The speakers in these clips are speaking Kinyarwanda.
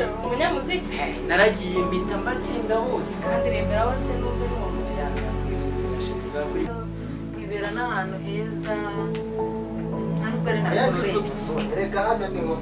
umunyamuziki naragiye mpita mbatsinda bose kandi rembera wese n'undi muntu yaza kwirindira kuri kwibera n'ahantu heza ntabwo ari na kure reka hano ni nko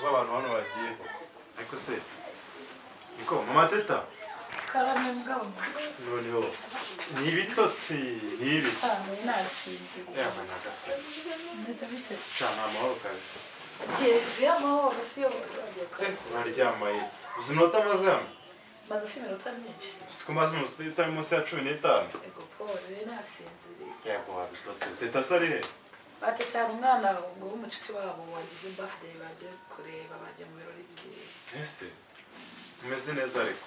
abantu hano bagiye ariko se niko mama teta karame mugabo noneho ni ibitotsi ni ibi nasinze yaba nakase meze bite cyane amahoro kabisa yeze amahoro siyo naryamaye uzi inota maze hano maze si iminota myinshi siko maze umunota munsi ya 15 ego pole nasinziriye yego wabitotsi teta sari he batetara umwana ngo w'umucuti wabo wagize birthday baje kureba baje mu birori byiwe ese umeze neza ariko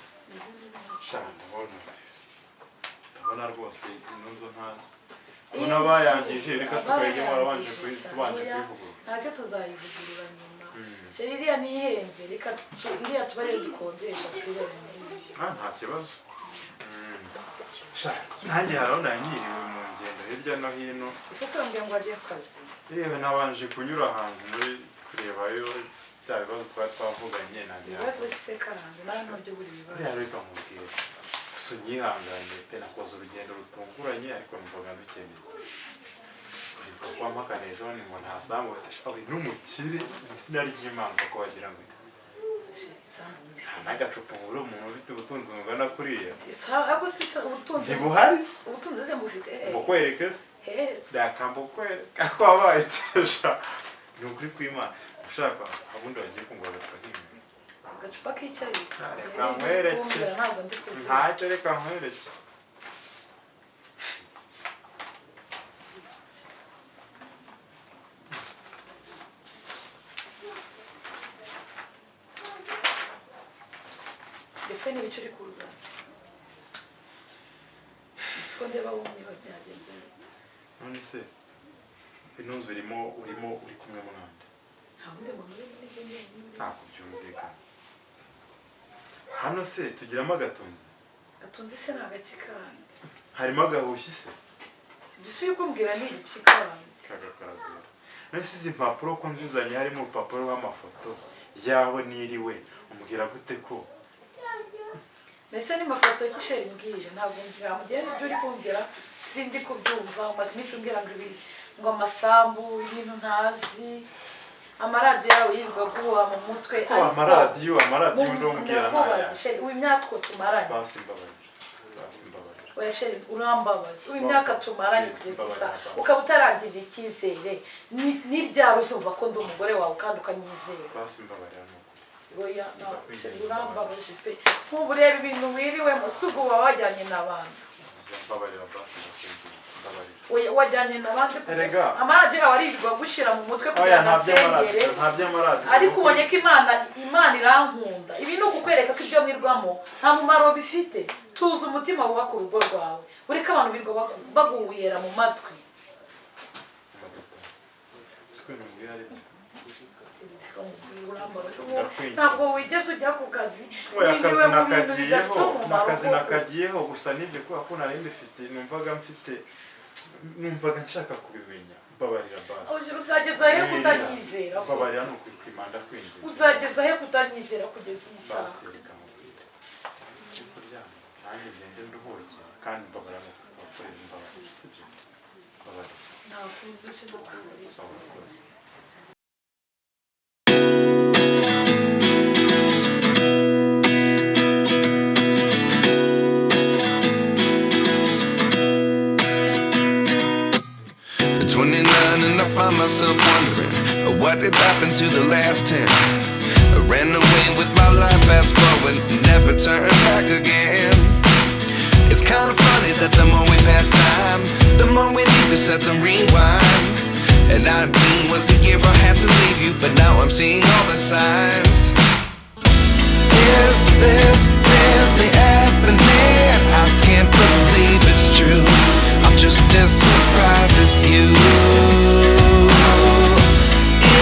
cyane ndabona rwose inonzo ntazi ubona bayangije reka tukayigemo abanje tubanje kwivugurura ntacyo tuzayivugurura nyuma sheri iriya nihenze reka iriya tuba rero dukodesha twibere nta kibazo nanjye harabona nyiriwe mu ngendo hirya no hino ese songeye ngo agiye ku kazi yewe nabanje kunyura ahantu muri kurebayo bya bibazo twari twavuganye ibibazo by'isekaranze nawe ntabyo buri bibazo buriya reka nkubwire gusa unyihangane pe nakoze urugendo rutunguranye ariko numvaga dukeneye uribuka ko wampakaniye ejo ngo ntasambu uri n'umukire izina ry'Imana ko wagira ngo n'agacupa ubura umuntu ufite ubutunzi bungana kuriya ako si ubutunzi ntibuhari se ubutunzi se mufite mukwereke se byakamba ukwereka ko wabaye tesha ni ukuri kw'Imana ushaka abundi wagiye kungura agacupa nk'ibi agacupa k'icyayi reka nkwereke ntacyo reka nkwereke ese ni ibice uri kuza ko ndeba wumiwe byagenze none se ino nzu urimo uri kumwe n'abandi ntabwo ndeba muri ntabwo byumvikana hano se tugiramo agatunzi gatunze se n'agaki kandi harimo agahushyi se mbese uyu kumbwira ni iki kandi kagakaragura none se izi mpapuro ko nzizanye harimo urupapuro rw'amafoto yawe niriwe umbwira gute ko mbese ni mafoto y'isheri mbwije ntabwo nzira mugende ibyo uri kumbwira sindi kubyumva umaze iminsi umbwira ngo ibiri ngo amasambu ibintu ntazi amaradiyo yawe yirirwa guhuha mu mutwe amaradiyo ndombwira nakubaza sheri uyu myaka ko tumaranye basimbabaje oya sheri urambabaza uyu myaka tumaranye kugeza isa ukaba utarangirira icyizere ni ryari uzumva ko ndi umugore wawe kandi ukanyizera basimbabarira oya sheri urambabaje pe nk'ubu ureba ibintu wiriwe musugu uba wajyanye n'abandi mbabarira basimbabarira wajyanye n'abandi erega amaradiyo yawe aririrwa gushyira mu mutwe kugira ngo asengere ariko ubonye ko imana irankunda ibi ni ukukwereka ko ibyo mwirwamo nta mumaro bifite tuzi umutima wubaka urugo rwawe uriko abantu birirwa baguhera mu matwi ntabwo wigeze ujya ku kazi wiriwe mu bintu bidafite umumaro akazi nakagiyeho gusa nibyo kubera ko nari mbifite numvaga nshaka kubimenya mbabarira basi uzageza he kutanyizera mbabarira ni ukwimanda kwinjira uzageza he kutanyizera kugeza iyi saha basi reka mubwire kuryama nanjye ngende nduhukire kandi mbabarira no kubakoreza imbabarira sibyo mbabarira ntabwo uzi no kuburira sawa rwose myself wondering what did happen to the last 10. I ran away with my life, fast forward, never turn back again. It's kind of funny that the more we pass time, the more we need to set the rewind. And 19 was the year I had to leave you, but now I'm seeing all the signs. Is this really happening? I can't believe it's true. I'm just as surprised as you.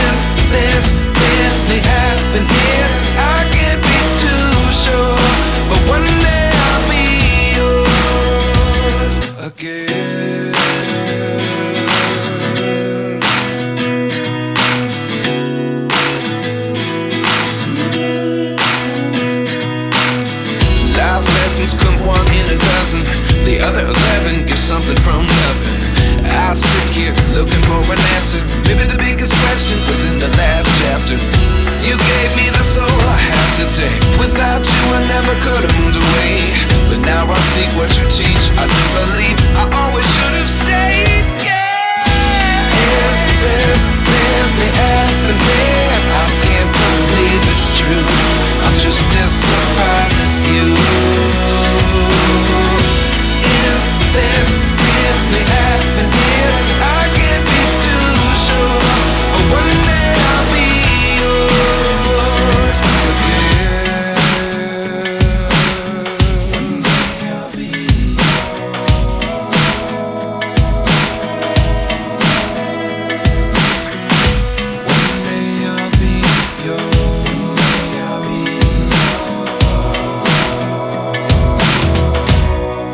Is this really happening? I can't be too sure, but one day I'll be yours again. Life lessons come one in a dozen. The other 11 get something from nothing. I sit here looking for an answer. Maybe the biggest question was in the last chapter. You gave me the soul I have today. Without you I never could have moved away. But now I see what you teach. I do believe I always should have stayed. Yeah. Is this really happening? I can't believe it's true. I'm just as surprised as you. Is this really happening? I can't be too sure, but one day I'll be yours again. One day I'll be One day I'll be yours. I'll be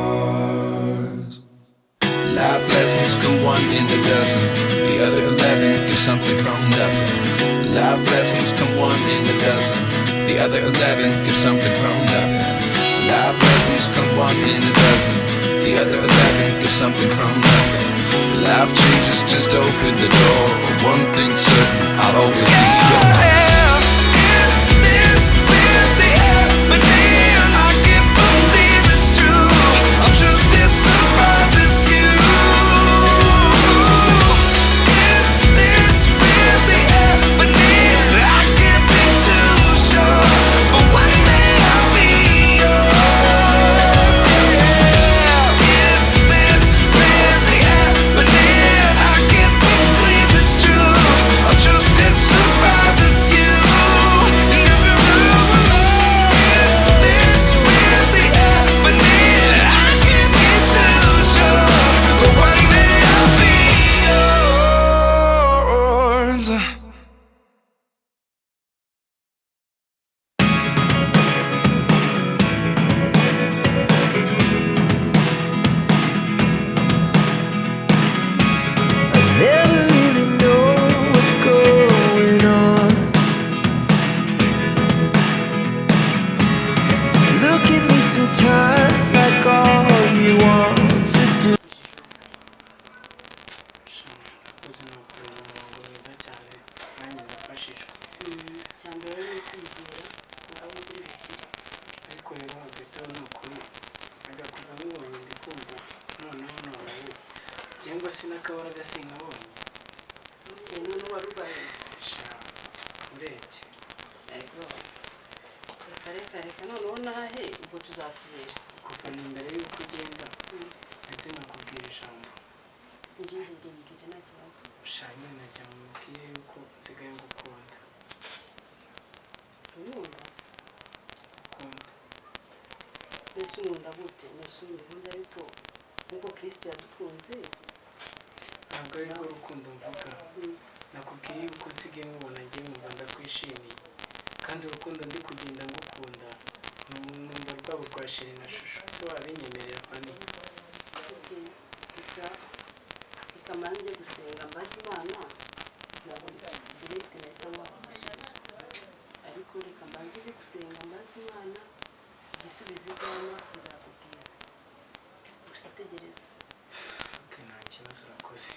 yours. Life lessons come one in a dozen. The other 11 get something from nothing. Life lessons come one in a dozen. The other 11 get something from nothing. Life lessons come one in a dozen. The other 11 get something from nothing. Life changes just open the door. One thing's certain, I'll always be yours. Is this really happening? I can't believe it's true. I'm just as surprised as you. Is this really happening? I can't be too sure, but one day I'll be yours. Yeah. Is this really happening? I can't believe it's true. I'm just as surprised as you. sinkabonye none wari urwaye sha urebye ariko reka noneho nahe ubwo tuzasubira kuva imbere y'uko ugenda ndetse nkakubwira ijambo irihe mbwira nta kibazo sha nyine najya mubwire yuko nsigaye ngukunda unkunda ukunda mbese unkunda gute mbese unkunda ariko nk'uko Kristo yadukunze ntabwo ari rwo rukundo mvuga nakubwiye yuko nsigaye nkubona ngiye nkumva ndakwishimiye kandi urukundo ndi kugenda ngukunda numva rwabo rwa sheri na shusho se wabinyemerera pani gusa reka mbanze gusenga mbaze Imana ntabwo direkite nahita nguha igisubizo ariko reka mbanze gusenga mbaze Imana igisubizo izana nzakubwira gusa tegereza nta kibazo urakoze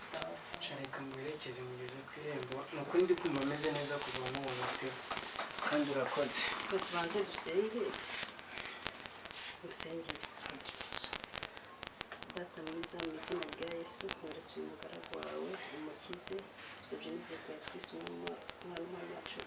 sawa reka ngwerekeze mugeze ku irembo ni ukuri ndi kumva ameze neza kuva mubona pe kandi urakoze tubanze dusenge musengere data mwiza mu izina rya Yesu uretse uyu mugaragu wawe umukize usabye nizeye ko Yesu Kristo umwana wacu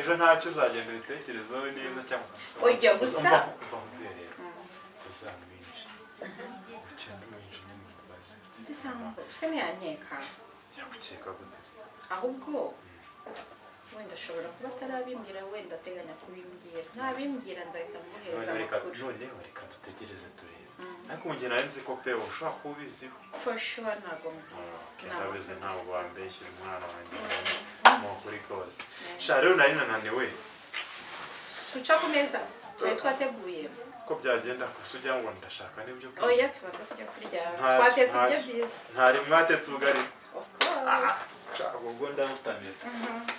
ejo ntacyo uzagenda ubitekerezaho neza cyangwa Oya, gusa- umva kubwirera uzamwinjira ukenda umwinjira n'umubazi se ntiyankeka yakukeka gute se ahubwo wenda ashobora kuba atarabimbwira wenda ateganya kubimbwira ntabimbwira ndahita muhereza amakuru noneho reka dutegereze turebe ariko mu gihe nari nzi ko pe ushobora kuba ubiziho for sure ntabwo mbizi ndabizi ntabwo wambeshyira umwana wanjye mu kuri kose sha rero nari nananiwe tuca ku meza twari twateguye ko byagenda gusa ujya ngo ndashaka n'ibyo kurya oya tubanza tujya kurya Nta- twatetse nta- ibyo byiza ntari mwatetse ubugari of course nshaka ubwo ndamutamira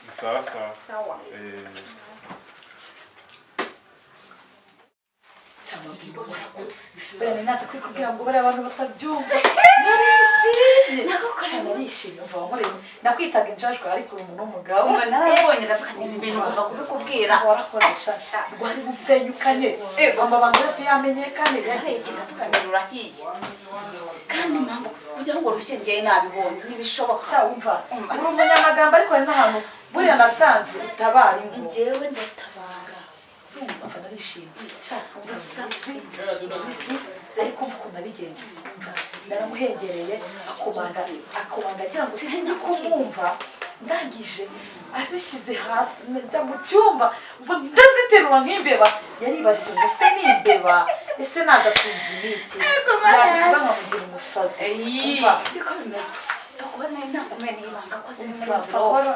ni sawa sawa sawa cyangwa mbino warakoze buriya nanze kwikubwira ngo bariya abantu batabyumva narishimye narishimye umva wankoreye nakwitaga injajwa ariko uri umuntu w'umugabo umva narabonye ndavuga niba ibintu ngomba kubikubwira warakoze sha rwari rusenyukanye amabanga yose yamenyekane yarebye ndavuga ngo rurahiye kandi impamvu kugira ngo rushye njyewe nabibonye ntibishoboka cya wumva uri umunyamagambo ariko hari n'ahantu buriya nasanze utabara ingo njyewe ndatabara umva narishimye gusa ariko mva ukuntu nabigenje naramuhengereye akomanga agira ngo sinjye kumwumva ndangije azishyize hasi njya mu cyumba ndaziterura nk'imbeba yaribajije ngo se ni imbeba ese ni agatunzi n'iki nabivuga nkamugira umusazi niko bimeze ndakubona nakumenya n'ibanga ko ziri muri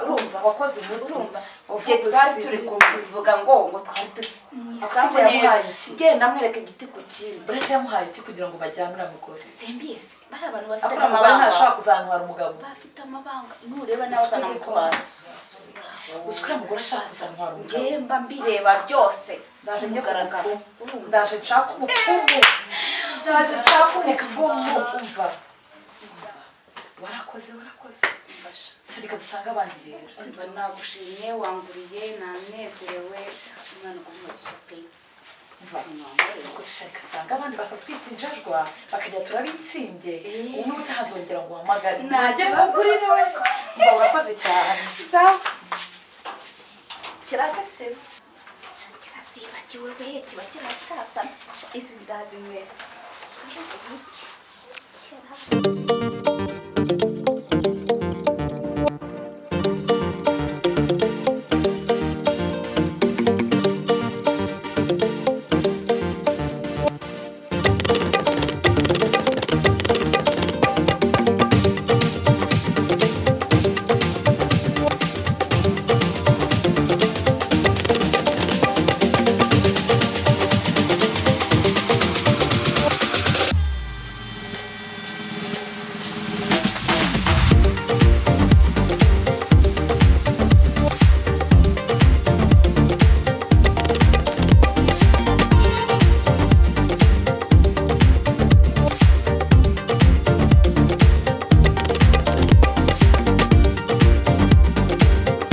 urumva wakoze umuti urumva igihe twari turi kubivuga ngo twari turi mwisaho neza genda mwereka igiti ku kindi mbese yamuhaye iki kugira ngo bajyanire mugore simbizi bari abantu bafite akora umugore ntashobora kuzantwara umugabo bafite amabanga nureba nawe uzanamutwara gusa uriya mugore ashaka kuzantwara umugabo njyewe mba mbireba byose ndaje njye kumupfumu ndaje nshaka umupfumu ndaje nshaka umupfumu umva warakoze reka dusanga abandi rero umva nagushimye wanguriye nanezerewe umwana ugumugisha pe gusa reka dusanga abandi basa twita injajwa bakajya turabitsindye ubu n'ubutaha nzongera ngo uhamagare najye kugurire we mba urakoze cyane kirazisize kirazibagiwe we kiba kiracyasa izi nzazinywera